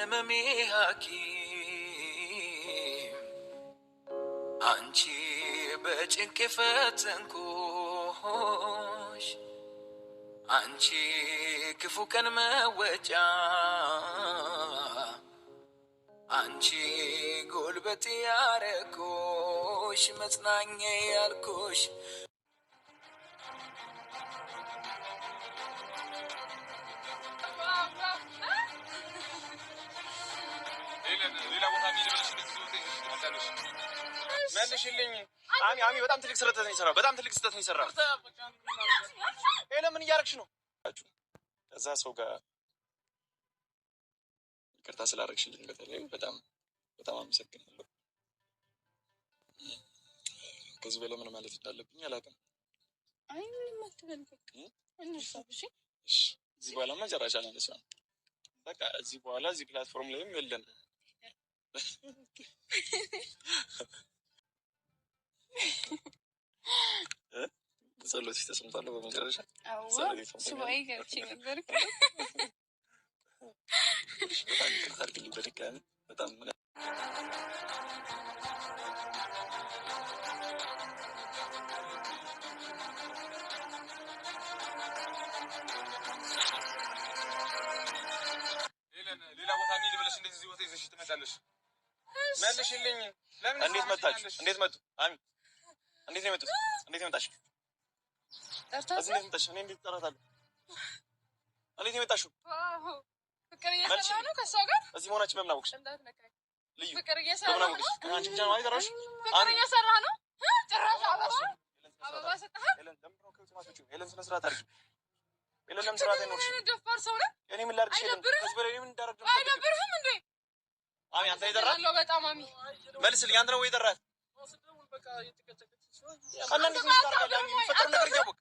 የህመሜ ሐኪም አንቺ በጭንቅ የፈተንኩሽ አንቺ ክፉ ቀን መወጫ አንቺ ጉልበት ያረኩሽ መጽናኛ ያልኩሽ መልሽልኝ። አሚ በጣም ትልቅ ስህተት ነው የሰራው። በጣም ትልቅ ስህተት ነው የሰራው። ምን እያደረግሽ ነው? ከዛ ሰው ጋር ይቅርታ ስላደረግሽልኝ በተለይ በጣም አመሰግናለሁ። ከዚህ በላይ ምን ማለት እንዳለብኝ አላውቅም። እዚህ በኋላ መጨረሻ ነለሷ በቃ እዚህ በኋላ እዚህ ፕላትፎርም ላይም የለም። ጸሎትሽ ተሰምቷል። በመጨረሻ ሱባኤ ገብቼ ነበር። በጣም ይቅርታ አድርግልኝ በድጋሚ በጣም ሌላ ቦታ እንሂድ ብለሽ እንደዚህ ቦታ ይዘሽ ትመጣለሽ። መልሽልኝ። እንዴት መጣችሁ? እንዴት መጡ? አሚ እንዴት ነው የመጡት? እንዴት ነው የመጣሽው? እዚህ እንዴት መጣሽ? እኔ እንዴት እጠራታለሁ? እንዴት ነው የመጣሽው? ፍቅር እየሰራ ነው ከሷ ጋር እዚህ መሆናችን በምን አወቅሽ? ልዩ ፍቅር እየሰራ ነው። አንቺ ብቻ ነው አይደራሽ? ፍቅር እየሰራ ነው። ጭራሽ አበባ ሰጠህ? ሄለን ስነ ስርዓት አድርጊ። ሄለን ለምን ስርዓት አይኖርሽም? ደፋር ሰው ነህ። እኔ ምን ላድርግሽ? ሄለን ከዚህ በላይ ምን እንዳደረግ ነው? አይደብርህም እንዴ? አሚ አንተ ይደራል በጣም አሚ መልስልኝ። አንተ ነው ወይ ይደራል? አንዳንድ ጊዜ ታርጋለህ። የሚፈጠር ነገር ያወቅ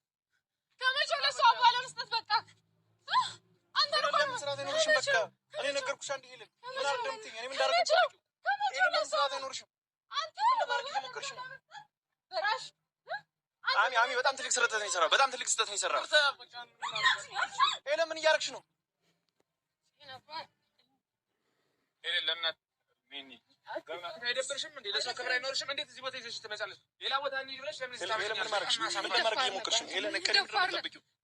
ከመቼው ለሷ አባለ መስጠት በቃ አንተ ነው መስራት አይኖርሽም። በቃ እኔ ነገርኩሽ። አንድ ሄለን ምን አርደምትኝ? እኔ ምን እንዳደረግ ነው? ሄለን መስራት አይኖርሽም። አንተ ምን ማድረግ እየሞከርሽ ነው? በራሽ አሚ በጣም ትልቅ ስህተት ነው የሰራው። በጣም ትልቅ ስህተት ነው የሰራው። ሄለን ምን እያደረግሽ ነው? ሄለን ለእናትህ አይደብርሽም እንዴ? ለሰው ክብር አይኖርሽም? እንዴት እዚህ ቦታ ይዘሽ ትመጫለሽ? ሌላ ቦታ እንሂድ ብለሽ ለምን እዚህ ታመጫለሽ? ምን ማድረግ እየሞከርሽ ነው? ሄለን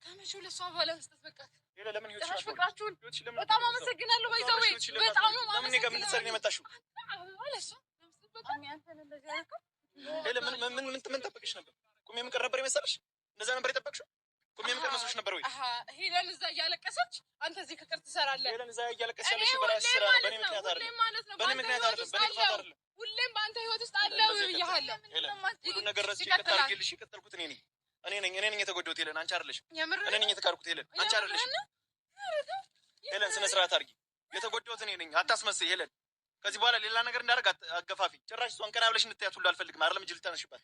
ከመቼው ለሷ አባለ መስጠት በቃ ሄለን ለምን ህይወትሽ ፍቅራችሁን በጣም አመሰግናለሁ። ባይዘው በጣም ለምን እኔ ጋር ምን ልትሰሪ ነው የመጣሽው? ሄለን ምን ጠበቅሽ ነበር? ቁሜ የምቀር ነበር የመሰለሽ? እንደዛ ነበር የጠበቅሽው? ቁሜ የምቀር መስሎሽ ነበር ወይ? ሄለን እዛ እያለቀሰች አንተ እዚህ ፍቅር ትሰራለህ። ሄለን እዛ እያለቀሰች ያለሽ በራስሽ ስራ ነው። በእኔ ምክንያት አይደለም። በእኔ ምክንያት አይደለም። በእኔ ጥፋት አይደለም። ሁሌም በአንተ ህይወት ውስጥ አለው ብያለሁ። ሁሉ ነገር ረስቼ ከተርገልሽ የቀጠልኩት እኔ ነኝ የተጎዳሁት። ሄለን አንቺ አይደለሽም። እኔ ነኝ የተካርኩት። ሄለን አንቺ አይደለሽም። ሄለን ስነ ስርዓት አድርጊ። የተጎዳሁት እኔ ነኝ። አታስመስይ ሄለን። ከዚህ በኋላ ሌላ ነገር እንዳደርግ አገፋፊ። ጭራሽ እሷን ቀና ብለሽ እንድታያት ሁሉ አልፈልግም። አይደለም ጅል ተነሽባት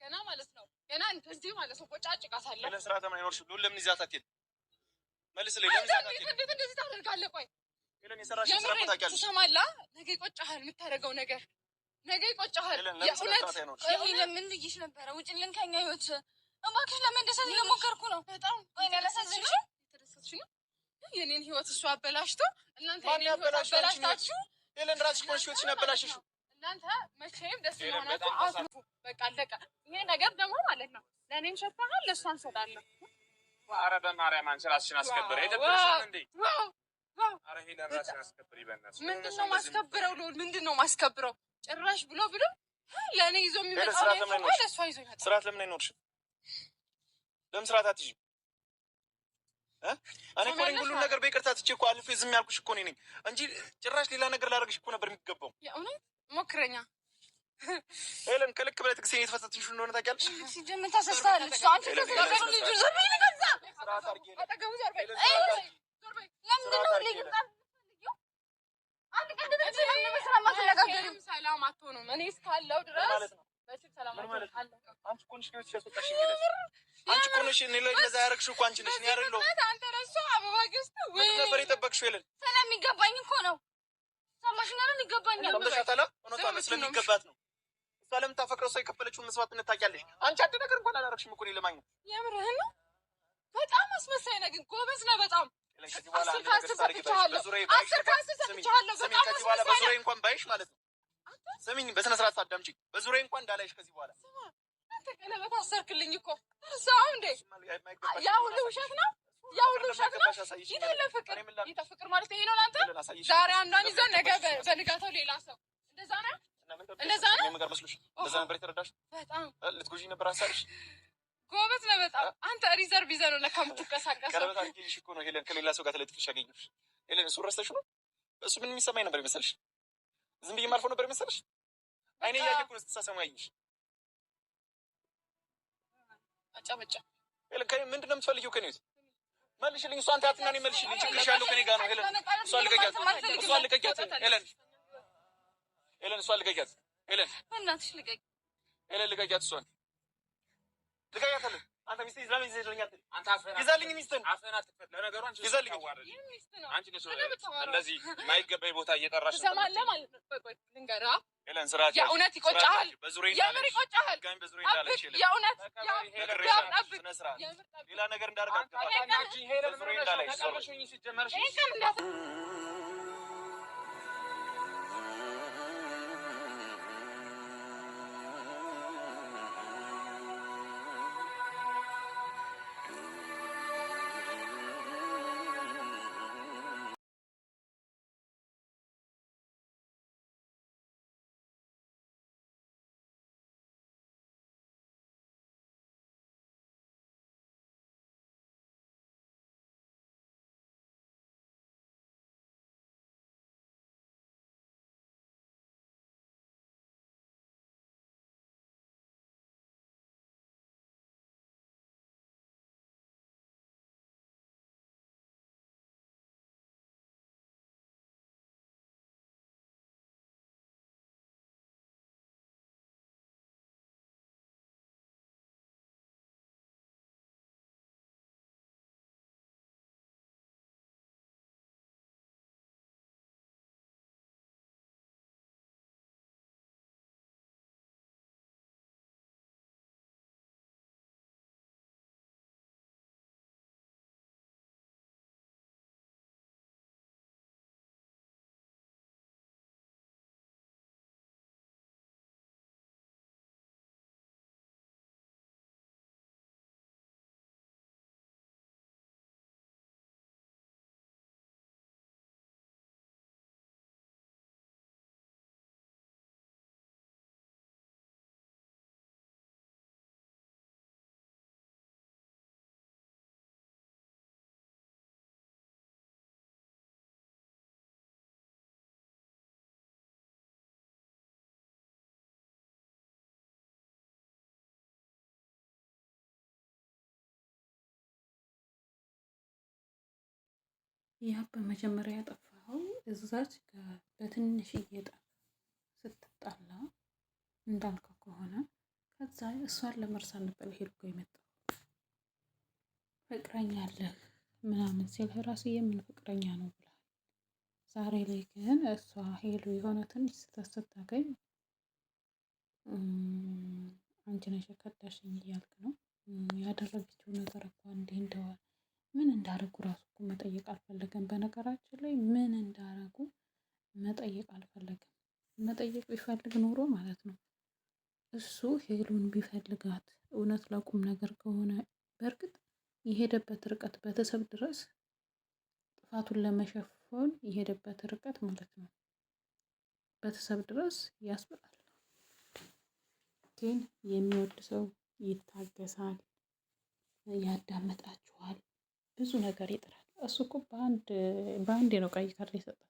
ገና ማለት ነው። ገና እንደዚህ ማለት ነው። ቆጫጭቃታለሁ። ሄለን ስርዓት ምን አይኖርሽም። ሁሉ ለምን ይዛት አትሄድ? መልስልኝ። ለምን ይዛት አትሄድ? እንዴት እንደዚህ ታደርጋለህ? ቆይ ሄለን የሰራሽው ስራ እኮ ታውቂያለሽ። ትሰማለህ? ነገ ይቆጭሃል። የምታደርገው ነገር ነገ ይቆጭሃል። የእውነት ሄለን ምን ልይሽ ነበረ? ውጭልን ከኛ ህይወት እባክሽ። ለመደሰት እየሞከርኩ ነው። በጣም ቆይ ያላሳዝንሽ ተደሰትሽ ነው የኔን ህይወት እሱ አበላሽቶ እናንተ የኔን ህይወት አበላሽታችሁ ሄለን ራስሽ ኮንሽ ህይወትሽን አበላሽሽው። እናንተ መቼም ደስ ይሆናችሁ። አትፉ በቃ አለቀ። ይሄ ነገር ደግሞ ማለት ነው ለእኔም ሸታሃል ለእሷን ሰጣለሁ። ኧረ በማርያም አንቺ ራስሽን አስከብሪ። አይደብርሽም እንዴ? ኧረ ሄለን ራስሽን አስከብሪ በእናትሽ። ምንድን ነው ማስከብረው? ምንድን ነው ማስከብረው? ጭራሽ ብሎ ለእኔ ይዞ የሚመጣው ለእሷ ይዞ ይመጣል። ስርዓት ለምን አይኖርሽም? ለምን ስርዓት አትይዥም? እኔ እኮ ነኝ ሁሉን ነገር በይቅርታ ትቼ እኮ አልፌ ዝም ያልኩሽ እኮ እኔ ነኝ እንጂ ጭራሽ ሌላ ነገር ላደርግሽ እኮ ነበር የሚገባው። የእውነት ሞክረኛ ሄለን ከልክ በላይ ትግስቴን የተፈታተንሽ እንደሆነ ታውቂያለሽ። ሲጀምር ታሰስታለች። አንቺ ተሰራሩ ልጅ ዘርበይ ልገዛ አጠገቡ ዘርበይ ለምንድን ነው ልጅ አንድ ቀን እንደዚህ ለምን ማትነጋገሪም ሰላም አትሆኑም? እኔ እስካለው ድረስ በዚህ ሰላም አትሆኑም። አንቺ እኮ ነሽ ነው ሲያስወጣሽ ይላል። አንቺ እኮ ነሽ እኔ ላይ እንደዛ ያደረግሽው እኮ አንቺ ነሽ። እኔ አይደለሁም። አንተ ረሱ አበባ ገዝተህ ወይ ነበር የጠበቅሽው? ሄለን ስለሚገባኝ እኮ ነው። ሰማሽ ነው የሚገባኛል። ሰምተሻታል? እውነቷን ስለሚገባት ነው። እሷ ለምታፈቅረው ሰው የከፈለችውን መስዋዕትነት ታውቂያለሽ። አንቺ አንድ ነገር እንኳን አላደረግሽም እኮ እኔ ለማግኘት። የምርህን ነው? በጣም አስመሳይ ነህ ግን ጎበዝ ነህ በጣም ከዚህ በኋላ አንድ ነገር ታርጊታለሽ። በዙሪያዬ ባይሽ ከዚህ በኋላ በዙሪያዬ እንኳን ባይሽ ማለት ነው። ስሚኝ፣ በስነ ስርዓት አዳምጪኝ። በዙሪያዬ እንኳን እንዳላይሽ ከዚህ በኋላ አንተ ቀለበት አሰርክልኝ እኮ እርሳው እንዴ? ያ ሁሉ ውሸት ነው፣ ያ ሁሉ ውሸት ነው። ፍቅር ማለት ይሄ ነው ለአንተ? ዛሬ አንዷን ይዘን ነገ በንጋታው ሌላ ሰው። እንደዛ ነው፣ እንደዛ ነው። ነገር መስሎሽ እንደዛ ነበር የተረዳሽው? በጣም ልትጎጂኝ ነበር ሀሳብሽ። ጎበዝ ነው በጣም። አንተ ሪዘርቭ ይዘህ ነው ለካ የምትንቀሳቀሰው። ቀለበት አድርጌልሽ እኮ ነው ሄለን፣ ከሌላ ሰው ጋር ተለጥፈሽ ያገኘሁሽ። ሄለን እሱ ረስተሽው ነው? እሱ ምን የሚሰማኝ ነበር ይመስልሽ? ዝም ብዬ ማልፈው ነበር ይመስልሽ? አይኔ እያየ እኮ ነው ስትሳሳሙ ያየሽ። አጫበጫ ሄለን፣ ምንድን ነው የምትፈልጊው ከኔ? መልሽልኝ። እሷን ታያትና እኔ መልሽልኝ። ችግርሽ ያለው ከኔ ጋር ነው ሄለን። እሷን ልቀቂያት፣ እሷን ልቀቂያት ሄለን፣ ሄለን፣ እሷን ልቀቂያት ሄለን፣ በእናትሽ ልቀቂ ሄለን፣ ልቀቂያት፣ እሷን ልቀቂያት አለ። አንተ ሚስት ይዛልኝ ይዘልኛል። አንተ ይዛልኝ ሚስትን አፈናት ተፈት ለነገሩ አንቺ ይዛልኝ አንቺ ነሽ እንደዚህ ማይገባይ ቦታ እየጠራሽ ሰማለህ ማለት ነው። ቆይ ልንገራ ሄለን፣ ስራች የእውነት ይቆጫል፣ የምር ይቆጫል። ጋኝ በዙሪያ እንዳለሽ ሄለን፣ የእውነት ሌላ ነገር እንዳደርግ አንቺ ሄለን ምን እንዳለሽ ሰርሽኝ ሲጀመርሽ ያ በመጀመሪያ ያጠፋኸው እዛች ጋር በትንሽዬ ጠብ ስትጣላ እንዳልከው ከሆነ ከዛ እሷን ለመርሳት ነበር ሄድኩ የመጣው። ፍቅረኛ አለህ ምናምን ሲልህ ራሱ የምን ፍቅረኛ ነው ብለሃል። ዛሬ ላይ ግን እሷ ሄሉ የሆነ ትንሽ ስህተት ስታገኝ አንቺ ነሽ የከዳሽኝ እያልክ ነው። ያደረገችው ነገር እኮ እንዲህ እንደሆነ ምን እንዳረጉ ራሱ እኮ መጠየቅ አልፈለገም። በነገራችን ላይ ምን እንዳረጉ መጠየቅ አልፈለገም። መጠየቅ ቢፈልግ ኖሮ ማለት ነው እሱ ሄሉን ቢፈልጋት እውነት ለቁም ነገር ከሆነ በእርግጥ የሄደበት ርቀት ቤተሰብ ድረስ ጥፋቱን ለመሸፈን የሄደበት ርቀት ማለት ነው ቤተሰብ ድረስ ያስብላል። ግን የሚወድ ሰው ይታገሳል፣ ያዳምጣችኋል፣ ብዙ ነገር ይጥራል። እሱ እኮ በአንዴ ነው ቀይ ካርድ የሰጣት።